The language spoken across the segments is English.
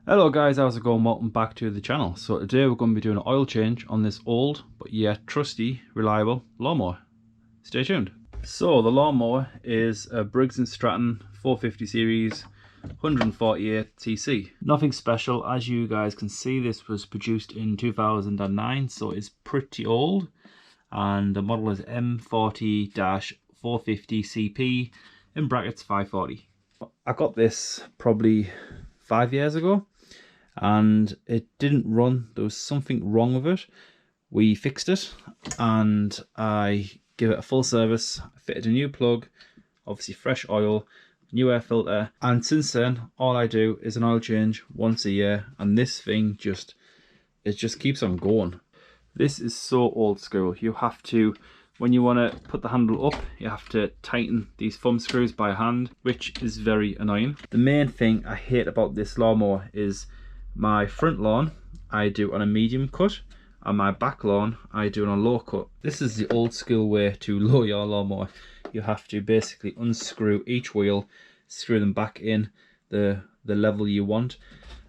Hello guys, how's it going? Welcome back to the channel. So today we're going to be doing an oil change on this old but yet trusty, reliable lawnmower. Stay tuned. So the lawnmower is a Briggs and Stratton 450 series 148cc. Nothing special, as you guys can see. This was produced in 2009, so it's pretty old, and the model is M40-450CP in brackets 540. I got this probably 5 years ago and it didn't run. There was something wrong with it. We fixed it and I gave it a full service, fitted a new plug, obviously fresh oil, new air filter, and since then all I do is an oil change once a year, and this thing just keeps on going. This is so old school. You have to, when you want to put the handle up, you have to tighten these thumb screws by hand, which is very annoying. The main thing I hate about this lawnmower is my front lawn I do on a medium cut, and my back lawn I do on a low cut. This is the old school way to lower your lawnmower. You have to basically unscrew each wheel, screw them back in the level you want,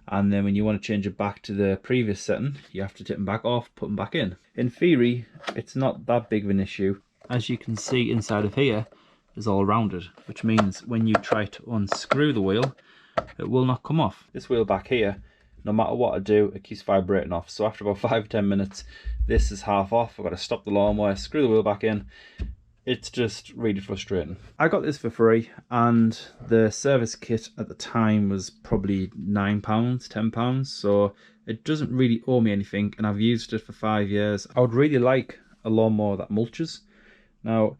and then when you want to change it back to the previous setting, you have to take them back off, put them back in. In theory, it's not that big of an issue. As you can see, inside of here is all rounded, which means when you try to unscrew the wheel, it will not come off. This wheel back here, no matter what I do, it keeps vibrating off. So after about 5-10 minutes, this is half off. I've got to stop the lawnmower, screw the wheel back in. It's just really frustrating. I got this for free, and the service kit at the time was probably £9, £10, so it doesn't really owe me anything, and I've used it for 5 years. I would really like a lawnmower that mulches. Now,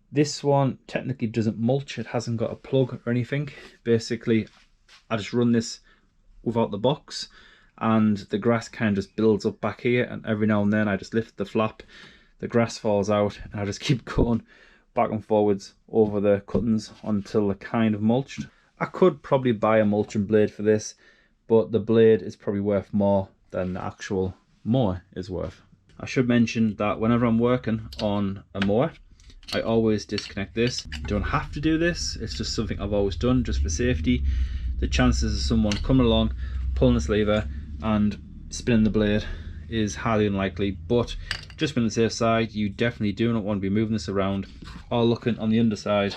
this one technically doesn't mulch. It hasn't got a plug or anything. Basically, I just run this without the box, and the grass kind of just builds up back here, and every now and then I just lift the flap, the grass falls out, and I just keep going back and forwards over the cuttings until they're kind of mulched. I could probably buy a mulching blade for this, but the blade is probably worth more than the actual mower is worth. I should mention that whenever I'm working on a mower, I always disconnect this. You don't have to do this, it's just something I've always done just for safety. The chances of someone coming along, pulling this lever and spinning the blade is highly unlikely, but just being on the safe side, you definitely do not want to be moving this around or looking on the underside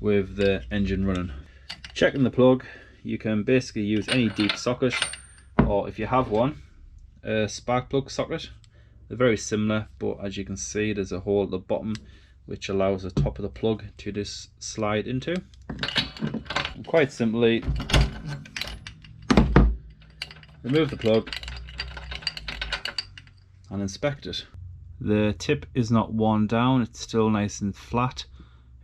with the engine running. Checking the plug, you can basically use any deep socket, or if you have one, a spark plug socket. They're very similar, but as you can see, there's a hole at the bottom which allows the top of the plug to just slide into. And quite simply, remove the plug and inspect it. The tip is not worn down, it's still nice and flat.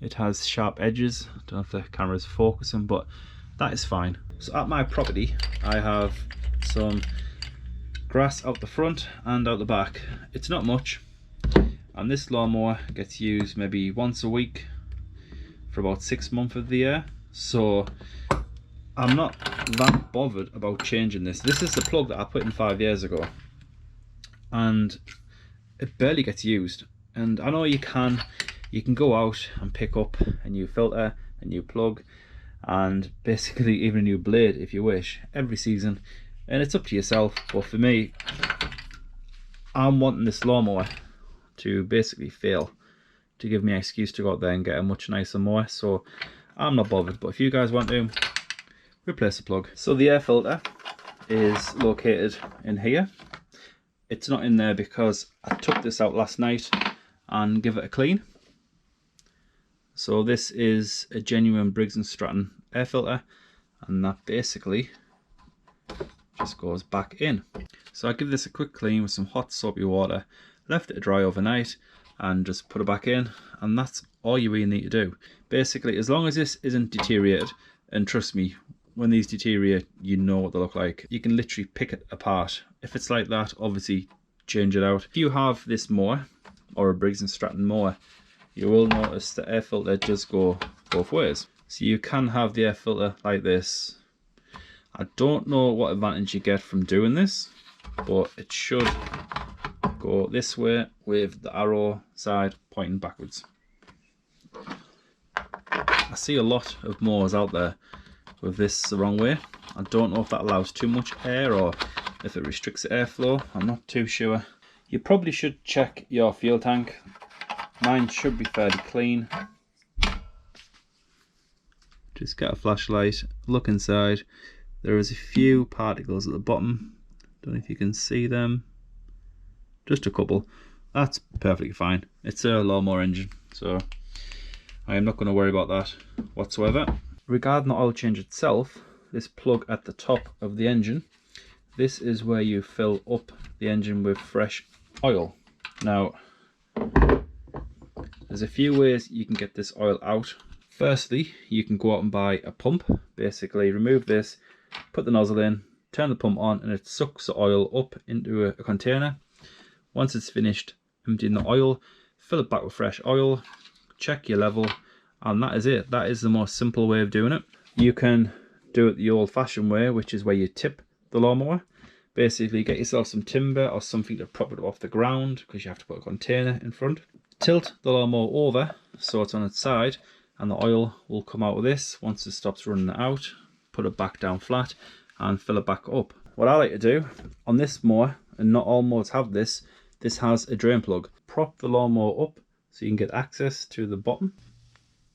It has sharp edges. I don't know if the camera's focusing, but that is fine. So at my property, I have some grass out the front and out the back. It's not much, and this lawnmower gets used maybe once a week for about 6 months of the year. So I'm not that bothered about changing this. This is the plug that I put in 5 years ago, and it barely gets used. And I know you can go out and pick up a new filter, a new plug, and basically even a new blade if you wish every season, and it's up to yourself. But for me, I'm wanting this lawnmower to basically fail to give me an excuse to go out there and get a much nicer mower. So I'm not bothered, but if you guys want to, replace the plug. So the air filter is located in here. It's not in there because I took this out last night and give it a clean. So this is a genuine Briggs and Stratton air filter, and that basically just goes back in. So I give this a quick clean with some hot soapy water, left it to dry overnight, and just put it back in, and that's all you really need to do. Basically, as long as this isn't deteriorated, and trust me, when these deteriorate, you know what they look like. You can literally pick it apart. If it's like that, obviously change it out. If you have this mower, or a Briggs and Stratton mower, you will notice the air filter does go both ways. So you can have the air filter like this. I don't know what advantage you get from doing this, but it should go this way with the arrow side pointing backwards. I see a lot of mowers out there with this the wrong way. I don't know if that allows too much air or if it restricts the airflow. I'm not too sure. You probably should check your fuel tank. Mine should be fairly clean. Just get a flashlight, look inside. There is a few particles at the bottom. Don't know if you can see them. Just a couple. That's perfectly fine. It's a lawnmower engine, so I am not going to worry about that whatsoever. Regarding the oil change itself, this plug at the top of the engine, this is where you fill up the engine with fresh oil. Now, there's a few ways you can get this oil out. Firstly, you can go out and buy a pump. Basically, remove this, put the nozzle in, turn the pump on, and it sucks the oil up into a container. Once it's finished emptying the oil, fill it back with fresh oil, check your level, and that is it. That is the most simple way of doing it. You can do it the old-fashioned way, which is where you tip the lawnmower. Basically, get yourself some timber or something to prop it off the ground, because you have to put a container in front. Tilt the lawnmower over so it's on its side, and the oil will come out of this. Once it stops running out, put it back down flat and fill it back up. What I like to do on this mower, and not all mowers have this, this has a drain plug. Prop the lawnmower up so you can get access to the bottom.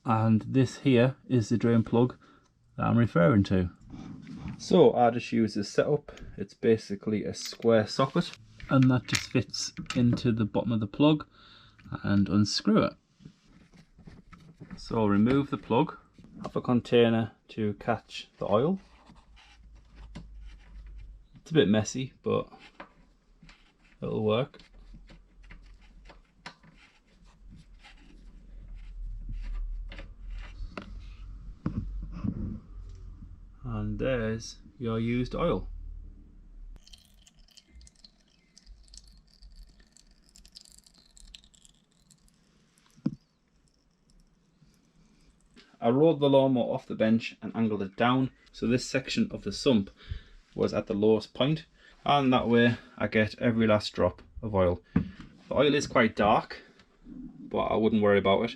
And this here is the drain plug that I'm referring to. So I just use this setup. It's basically a square socket, and that just fits into the bottom of the plug, and unscrew it. So I'll remove the plug, have a container to catch the oil. It's a bit messy, but it'll work. And there's your used oil. I rolled the lawnmower off the bench and angled it down, so this section of the sump was at the lowest point, and that way I get every last drop of oil. The oil is quite dark, but I wouldn't worry about it.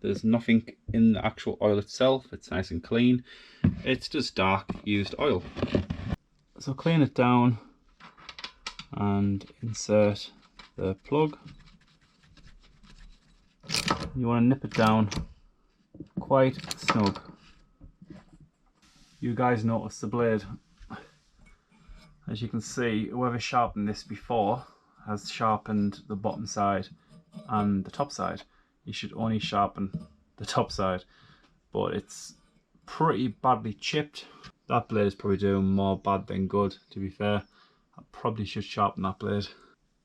There's nothing in the actual oil itself. It's nice and clean. It's just dark used oil. So clean it down and insert the plug. You want to nip it down quite snug. You guys notice the blade. As you can see, whoever sharpened this before has sharpened the bottom side and the top side. You should only sharpen the top side, but it's pretty badly chipped. That blade is probably doing more bad than good, to be fair. I probably should sharpen that blade.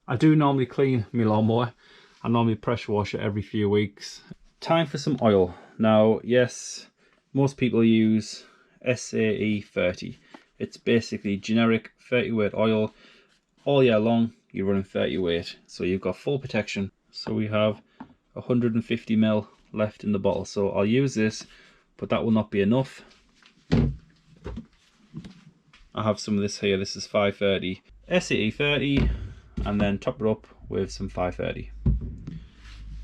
I do normally clean my lawnmower. I normally pressure wash it every few weeks. Time for some oil. Now, yes, most people use SAE 30. It's basically generic 30 weight oil. All year long, you're running 30 weight, so you've got full protection. So we have 150 ml left in the bottle, so I'll use this, but that will not be enough. I have some of this here. This is 530 SAE 30, and then top it up with some 530.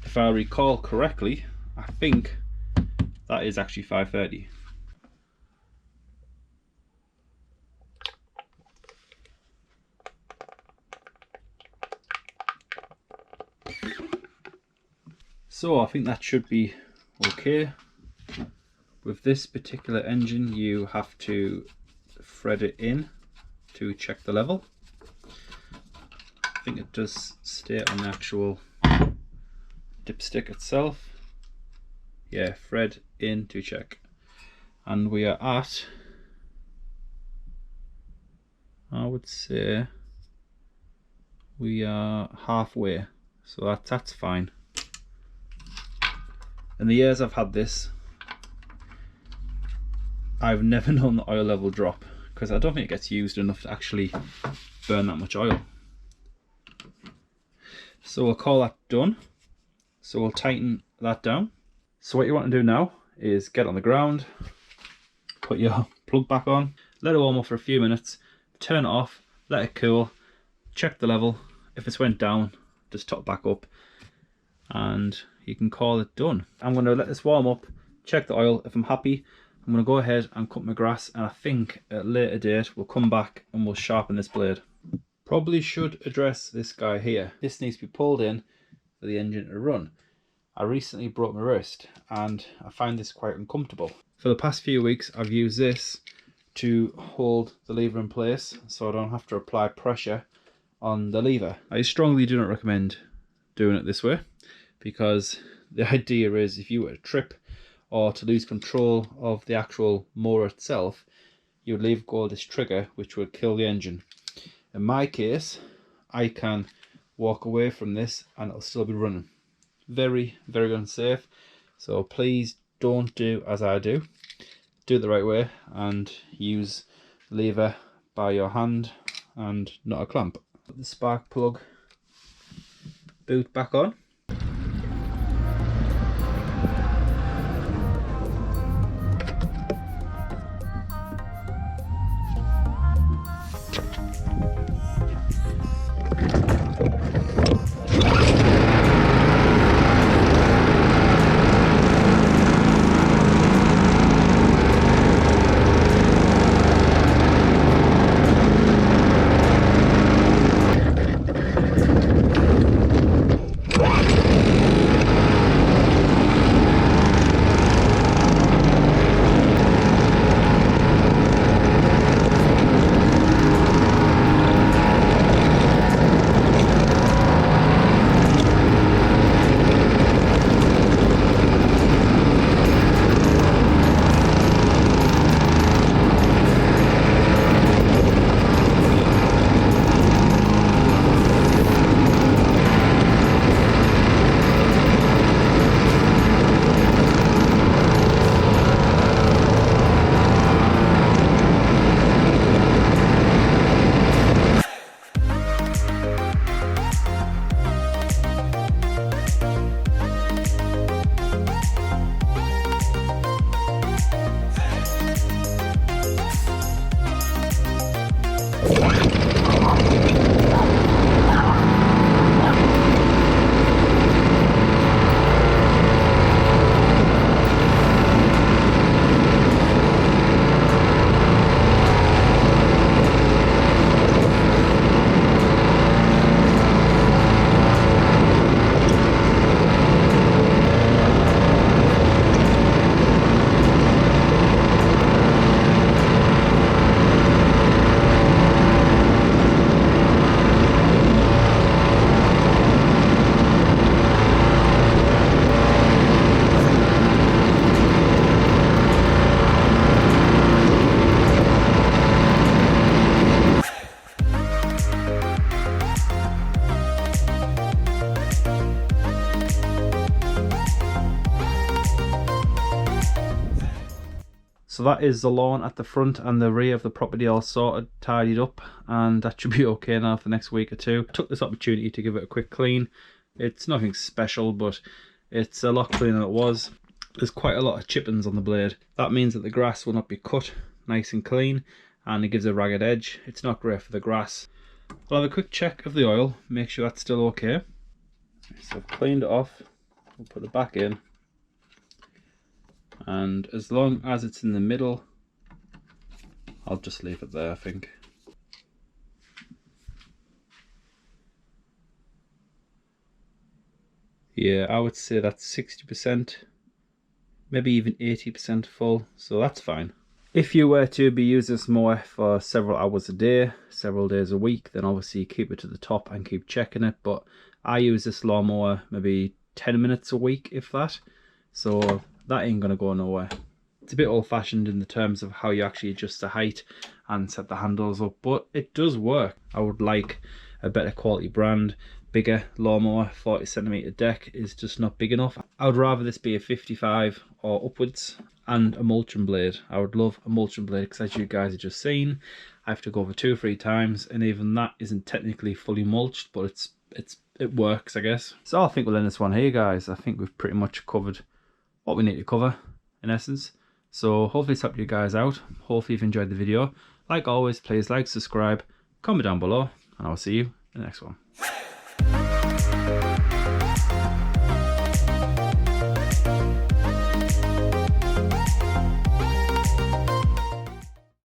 If I recall correctly, I think that is actually 530. So I think that should be okay. With this particular engine, you have to thread it in to check the level. I think it does stay on the actual dipstick itself. Yeah, thread in to check. And we are at, I would say, we are halfway, so that's fine. In the years I've had this, I've never known the oil level drop, because I don't think it gets used enough to actually burn that much oil. So we'll call that done. So we'll tighten that down. So what you want to do now is get on the ground, put your plug back on, let it warm up for a few minutes, turn it off, let it cool, check the level. If it's went down, just top back up, and you can call it done. I'm going to let this warm up, check the oil. If I'm happy, I'm going to go ahead and cut my grass, and I think at a later date we'll come back and we'll sharpen this blade. Probably should address this guy here. This needs to be pulled in for the engine to run. I recently broke my wrist and I find this quite uncomfortable. For the past few weeks I've used this to hold the lever in place so I don't have to apply pressure on the lever. I strongly do not recommend doing it this way, because the idea is if you were to trip or to lose control of the actual mower itself, you would leave go of this trigger, which would kill the engine. In my case, I can walk away from this and it'll still be running. Very, very unsafe. So please don't do as I do. Do it the right way and use the lever by your hand and not a clamp. Put the spark plug boot back on. So that is the lawn at the front and the rear of the property all sorted, tidied up, and that should be okay now for the next week or two. I took this opportunity to give it a quick clean. It's nothing special, but it's a lot cleaner than it was. There's quite a lot of chippings on the blade. That means that the grass will not be cut nice and clean, and it gives a ragged edge. It's not great for the grass. I'll have a quick check of the oil, make sure that's still okay. So I've cleaned it off, we'll put it back in. And as long as it's in the middle, I'll just leave it there, I think. Yeah, I would say that's 60%, maybe even 80% full, so that's fine. If you were to be using this mower for several hours a day, several days a week, then obviously keep it to the top and keep checking it. But I use this lawnmower maybe 10 minutes a week, if that, so that ain't gonna go nowhere. It's a bit old-fashioned in the terms of how you actually adjust the height and set the handles up, but it does work. I would like a better quality brand. Bigger lawnmower, 40cm deck is just not big enough. I would rather this be a 55 or upwards, and a mulching blade. I would love a mulching blade, because as you guys have just seen, I have to go over 2 or 3 times, and even that isn't technically fully mulched, but it works, I guess. So I think we'll end this one here, guys. I think we've pretty much covered what we need to cover, in essence. So hopefully it's helped you guys out. Hopefully you've enjoyed the video. Like always, please like, subscribe, comment down below, and I'll see you in the next one.